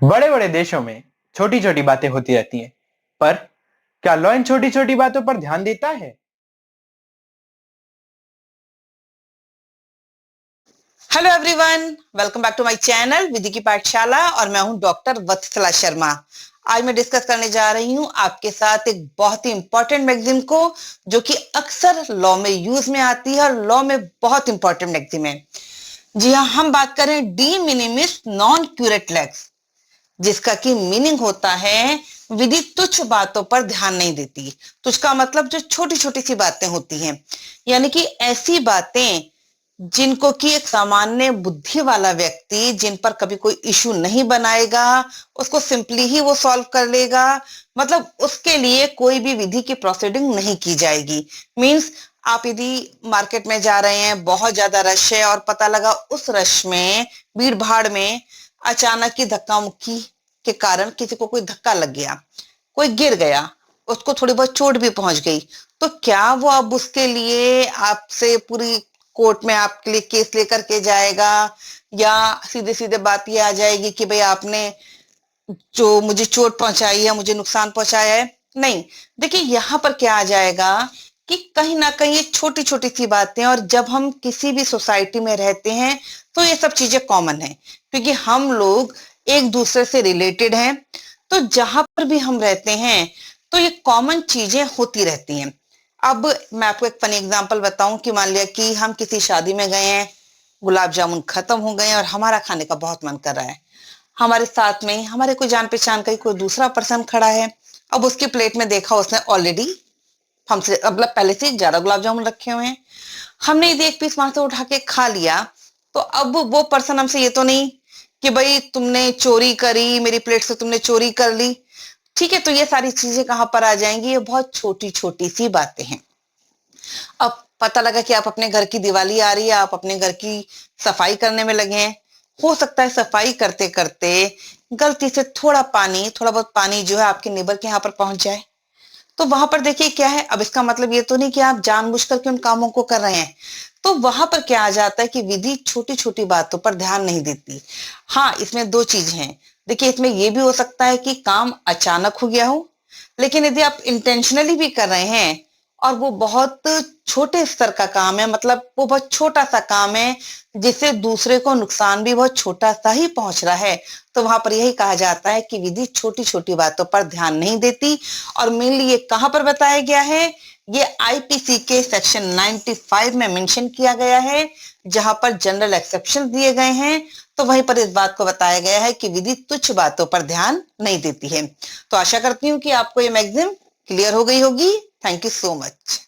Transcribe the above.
बड़े बड़े देशों में छोटी छोटी बातें होती रहती हैं, पर क्या लॉ इन छोटी छोटी बातों पर ध्यान देता है? Hello everyone, welcome back to my channel Vidhi की पाठशाला और मैं हूं डॉक्टर वत्सला शर्मा। आज मैं डिस्कस करने जा रही हूं आपके साथ एक बहुत ही इंपॉर्टेंट मैगजीन को, जो कि अक्सर लॉ में यूज में आती है और लॉ में बहुत इंपॉर्टेंट मैगजीन है। जी हाँ, हम बात करें डी मिनिमिस नॉन क्यूरेट लेक्स, जिसका कि मीनिंग होता है विधि तुच्छ बातों पर ध्यान नहीं देती। तुच्छ का मतलब जो छोटी छोटी सी बातें होती हैं, यानी कि ऐसी बातें जिनको कि एक सामान्य बुद्धि वाला व्यक्ति जिन पर कभी कोई इशू नहीं बनाएगा, उसको सिंपली ही वो सॉल्व कर लेगा। मतलब उसके लिए कोई भी विधि की प्रोसीडिंग नहीं की जाएगी। मींस आप यदि मार्केट में जा रहे हैं, बहुत ज्यादा रश है और पता लगा उस रश में, भीड़ भाड़ में अचानक की धक्का मुक्की के कारण किसी को कोई धक्का लग गया, कोई गिर गया, उसको थोड़ी बहुत चोट भी पहुंच गई, तो क्या वो अब उसके लिए आपसे पूरी कोर्ट में आपके लिए केस लेकर के जाएगा, या सीधे सीधे बात ये आ जाएगी कि भाई आपने जो मुझे चोट पहुंचाई है, मुझे नुकसान पहुंचाया है? नहीं। देखिए यहाँ पर क्या आ जाएगा कि कहीं ना कहीं ये छोटी छोटी सी बातें, और जब हम किसी भी सोसाइटी में रहते हैं तो ये सब चीजें कॉमन है, क्योंकि हम लोग एक दूसरे से रिलेटेड हैं। तो जहां पर भी हम रहते हैं तो ये कॉमन चीजें होती रहती हैं। अब मैं आपको एक फनी एग्जांपल बताऊं कि मान लिया कि हम किसी शादी में गए हैं, गुलाब जामुन खत्म हो गए हैं और हमारा खाने का बहुत मन कर रहा है। हमारे साथ में हमारे कोई जान पहचान का ही कोई दूसरा पर्सन खड़ा है। अब उसकी प्लेट में देखा, उसने ऑलरेडी हमसे मतलब पहले से ही ज्यादा गुलाब जामुन रखे हुए हैं। हमने यदि एक पीस वहां से उठा के खा लिया, तो अब वो पर्सन हमसे ये तो नहीं कि भाई तुमने चोरी करी, मेरी प्लेट से तुमने चोरी कर ली। ठीक है, तो ये सारी चीजें कहां पर आ जाएंगी? ये बहुत छोटी छोटी सी बातें हैं। अब पता लगा कि आप अपने घर की दिवाली आ रही है, आप अपने घर की सफाई करने में लगे हैं। हो सकता है सफाई करते करते गलती से थोड़ा बहुत पानी जो है आपके नेबर के यहाँ पर पहुंच जाए। तो वहां पर देखिए क्या है, अब इसका मतलब ये तो नहीं कि आप जानबूझ करके उन कामों को कर रहे हैं। तो वहां पर क्या आ जाता है कि विधि छोटी छोटी बातों पर ध्यान नहीं देती। हाँ, इसमें दो चीज हैं। देखिए, इसमें ये भी हो सकता है कि काम अचानक हो गया हो, लेकिन यदि आप इंटेंशनली भी कर रहे हैं और वो बहुत छोटे स्तर का काम है, मतलब वो बहुत छोटा सा काम है जिससे दूसरे को नुकसान भी बहुत छोटा सा ही पहुंच रहा है, तो वहां पर यही कहा जाता है कि विधि छोटी छोटी बातों पर ध्यान नहीं देती। और मेनली ये कहां पर बताया गया है? ये आईपीसी के सेक्शन 95 में मेंशन किया गया है, जहां पर जनरल एक्सेप्शन दिए गए हैं। तो वहीं पर इस बात को बताया गया है कि विधि तुच्छ बातों पर ध्यान नहीं देती है। तो आशा करती हूँ कि आपको ये मैगजीन क्लियर हो गई होगी। Thank you so much.